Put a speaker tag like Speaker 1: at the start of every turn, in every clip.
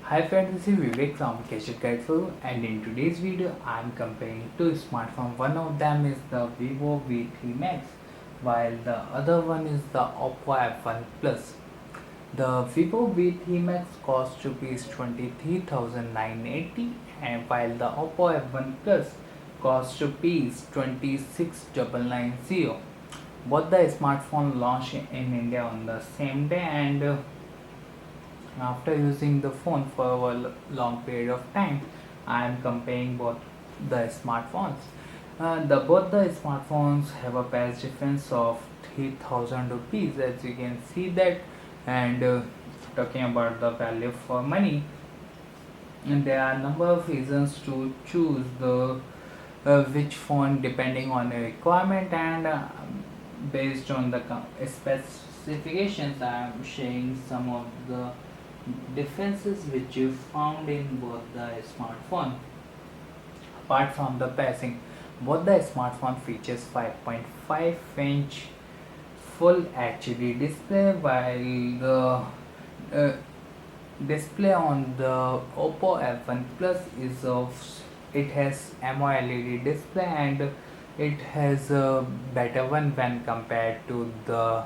Speaker 1: Hi friends, this is Vivek from Gadget Guide for You, and in today's video I am comparing two smartphones. One of them is the Vivo V3 Max while the other one is the OPPO F1 Plus. The Vivo V3 Max costs rupees 23,980 and while the OPPO F1 Plus costs rupees 26,990. Both the smartphone launched in India on the same day and after using the phone for a long period of time, I am comparing both the smartphones. Both the smartphones have a price difference of 3,000 rupees, as you can see that. And talking about the value for money, and there are a number of reasons to choose the which phone depending on your requirement and based on the specifications. I am sharing some of the differences which you found in both the smartphone. Apart from the pricing, both the smartphone features 5.5-inch full HD display, while the display on the OPPO F1 Plus is of it has AMOLED display and it has a better one when compared to the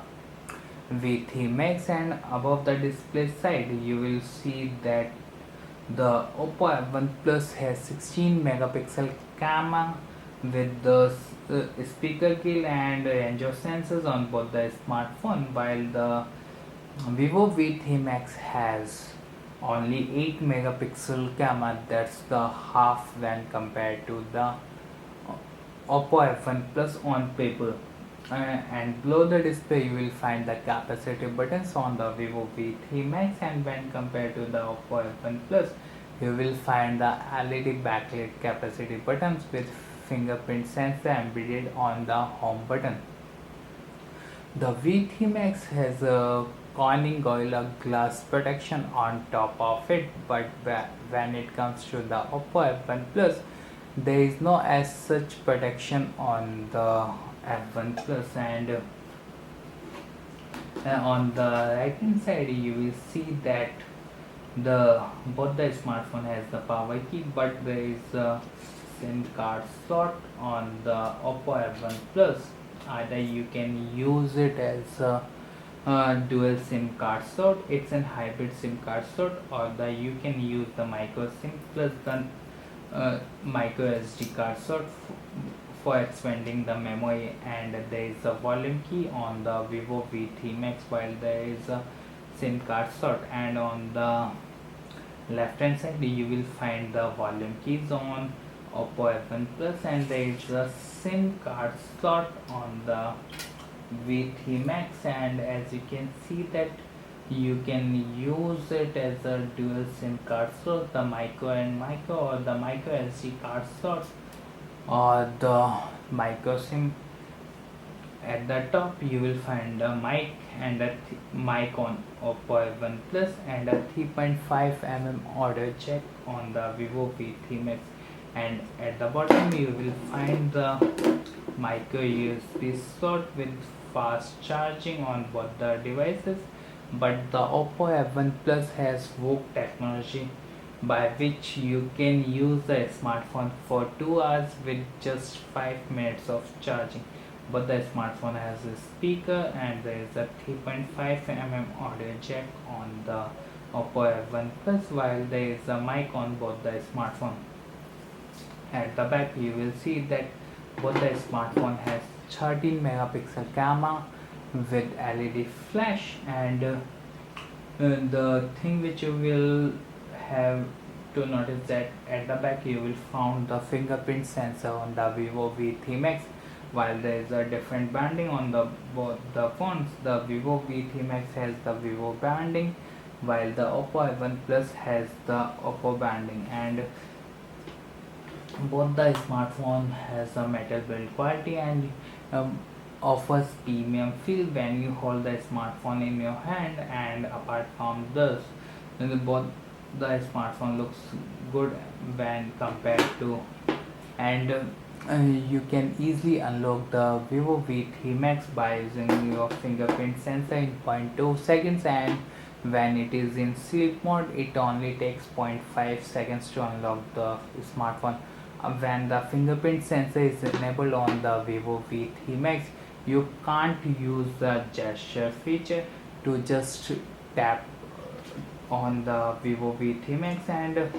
Speaker 1: V3 Max. And above the display side you will see that the OPPO F1 Plus has 16 megapixel camera with the speaker kill and range of sensors on both the smartphone, while the Vivo V3 Max has only 8 megapixel camera, that's the half when compared to the OPPO F1 Plus on paper. And below the display you will find the capacitive buttons on the Vivo V3 Max, and when compared to the OPPO F1 Plus you will find the LED backlit capacitive buttons with fingerprint sensor embedded on the home button. The V3 Max has a Corning Gorilla Glass protection on top of it, but when it comes to the OPPO F1 Plus, there is no as such protection on the F1 Plus. And on the right hand side you will see that the both the smartphone has the power key, but there is a SIM card slot on the OPPO F1 Plus. Either you can use it as a dual SIM card slot, it's an hybrid SIM card slot, or you can use the micro SIM plus the micro SD card slot for expanding the memory. And there is a volume key on the Vivo V3 Max, while there is a SIM card slot. And on the left hand side you will find the volume keys on OPPO F1 Plus, and there is a SIM card slot on the V3 Max. And as you can see that you can use it as a dual SIM card slot, the micro and micro, or the micro SD card slot, or the micro SIM. At the top you will find a mic and a mic on OPPO F1 Plus, and a 3.5 mm audio jack on the Vivo V3 Max. And at the bottom you will find the micro USB slot with fast charging on both the devices. But the OPPO F1 Plus has VOOC technology, by which you can use the smartphone for 2 hours with just 5 minutes of charging. But the smartphone has a speaker, and there is a 3.5 mm audio jack on the OPPO F1 Plus, while there is a mic on both the smartphone. At the back you will see that both the smartphone has 13 megapixel camera with LED flash. And the thing which you will have to notice that at the back you will find the fingerprint sensor on the Vivo V3 Max, while there is a different branding on the both the phones. The Vivo V3 Max has the Vivo branding, while the OPPO F1 Plus has the OPPO branding. And both the smartphone has a metal build quality and offers premium feel when you hold the smartphone in your hand. And apart from this, both the smartphone looks good when compared to, and you can easily unlock the Vivo V3 Max by using your fingerprint sensor in 0.2 seconds, and When it is in sleep mode, it only takes 0.5 seconds to unlock the smartphone. When the fingerprint sensor is enabled on the Vivo V3 Max, you can't use the gesture feature to just tap on the Vivo V3 Max. And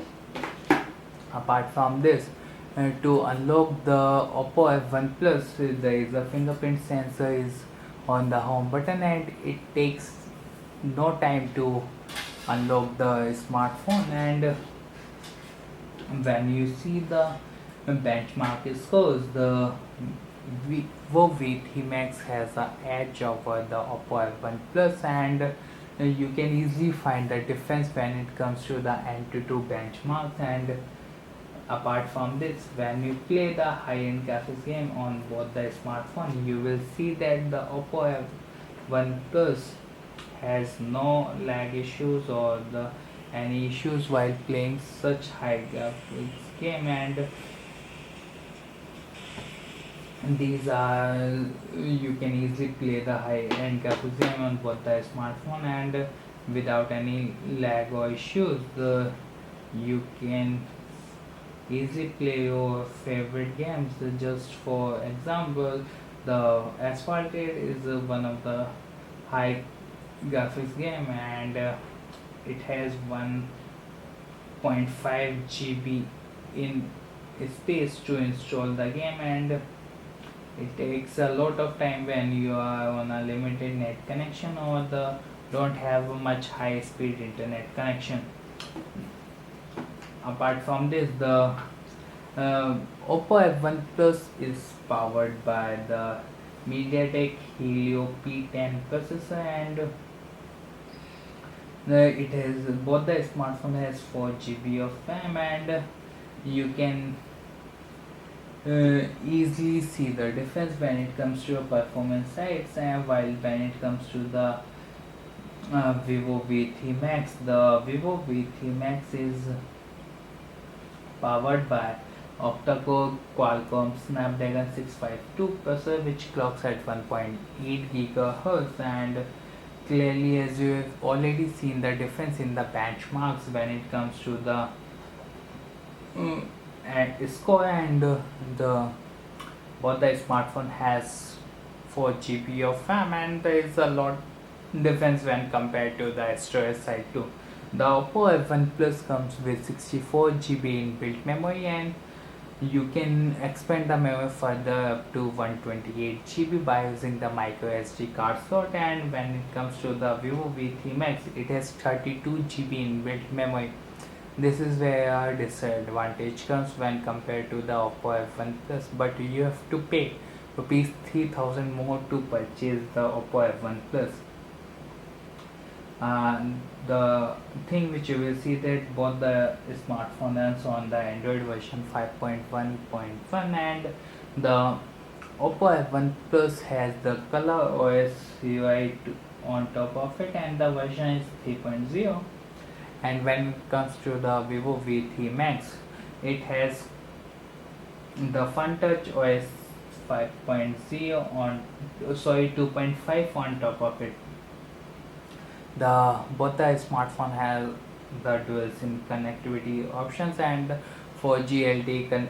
Speaker 1: apart from this, to unlock the OPPO F1 Plus, there is a fingerprint sensor is on the home button, and it takes no time to unlock the smartphone. And when you see the benchmark scores, the Vivo V3 Max has an edge over the OPPO F1 Plus, and you can easily find the difference when it comes to the Antutu benchmarks. And apart from this, when you play the high-end graphics game on both the smartphone, you will see that the OPPO F1 Plus has no lag issues or any issues while playing such high graphics game. And these are, you can easily play the high-end graphics game on both the smartphone, and without any lag or issues. You can easily play your favorite games. Just for example, the Asphalted is one of the high graphics game, and it has 1.5 GB in space to install the game, and it takes a lot of time when you are on a limited net connection or the don't have a much high speed internet connection. Apart from this, the OPPO F1 Plus is powered by the MediaTek Helio P10 processor, and it has both the smartphone has 4 GB of RAM, and you can easily see the difference when it comes to performance sides. And while when it comes to the Vivo V3 Max, the Vivo V3 Max is powered by octa-core Qualcomm Snapdragon 652 processor, which clocks at 1.8 GHz. And clearly, as you have already seen the difference in the benchmarks when it comes to the score, and the both the smartphone has 4 GB of RAM, and there is a lot difference when compared to the storage side too. The OPPO F1 Plus comes with 64 GB inbuilt memory, and you can expand the memory further up to 128 GB by using the micro SD card slot. And when it comes to the Vivo V3 Max, it has 32 GB inbuilt memory. This is where our disadvantage comes when compared to the OPPO F1 Plus, but you have to pay rupees 3000 more to purchase the OPPO F1 Plus. The thing which you will see that both the smartphone runs on the Android version 5.1.1, and the OPPO F1 Plus has the Color OS UI on top of it, and the version is 3.0. And when it comes to the Vivo V3 Max, it has the FunTouch OS 5.0 on 2.5 on top of it. Both the smartphone have the dual SIM connectivity options, and 4G LTE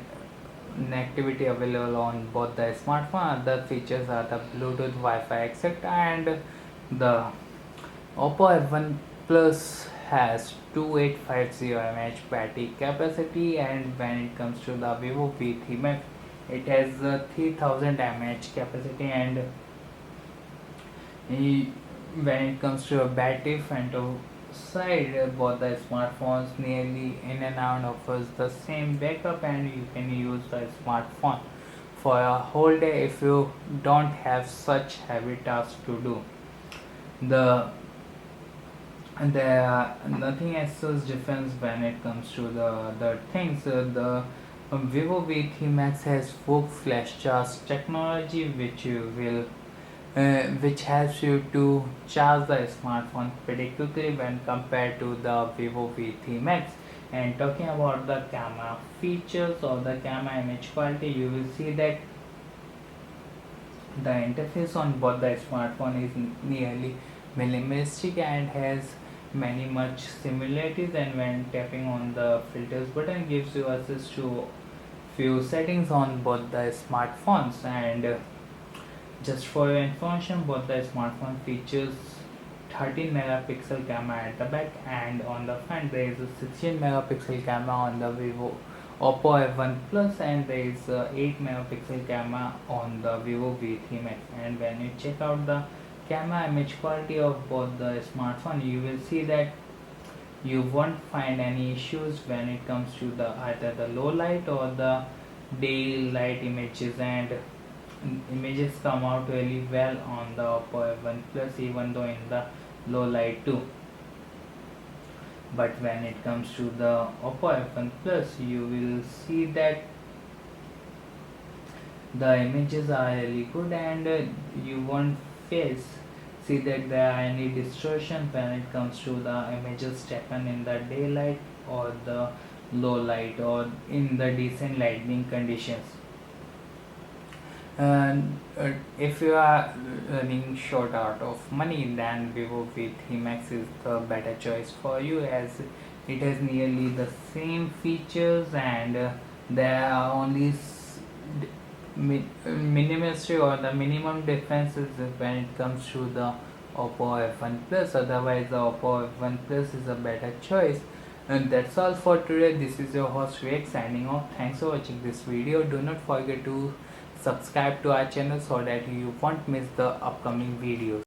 Speaker 1: connectivity available on both the smartphone. Other features are the Bluetooth, Wi-Fi, etc. And the OPPO F1 Plus has 2850 mAh battery capacity, and when it comes to the Vivo V3 Max, it has 3000 mAh capacity. And when it comes to a battery front of side, both the smartphones nearly in and out offers the same backup, and you can use the smartphone for a whole day if you don't have such heavy tasks to do. There are nothing as such difference when it comes to the other things. The Vivo V3 Max has full flash charge technology, which helps you to charge the smartphone pretty quickly when compared to the Vivo V3 Max. And talking about the camera features or the camera image quality, you will see that the interface on both the smartphone is nearly minimalistic and has many much similarities, and when tapping on the filters button gives you access to few settings on both the smartphones. And just for your information, both the smartphone features 13 megapixel camera at the back, and on the front there is a 16 megapixel camera on the Vivo OPPO F1 Plus, and there is a 8 megapixel camera on the Vivo V3 Max. And when you check out the camera image quality of both the smartphone, you will see that you won't find any issues when it comes to the either the low light or the daylight images, and images come out really well on the OPPO F1 Plus, even though in the low light too. But when it comes to the OPPO F1 Plus, you will see that the images are really good, and you won't see that there are any distortion when it comes to the images taken in the daylight or the low light or in the decent lighting conditions. And if you are running short out of money, then Vivo V3 Max is the better choice for you, as it has nearly the same features, and there are only minimalistic or the minimum differences when it comes to the OPPO F1 Plus. Otherwise, the OPPO F1 Plus is a better choice. And that's all for today. This is your host Vivek signing off. Thanks for watching this video. Do not forget to subscribe to our channel so that you won't miss the upcoming videos.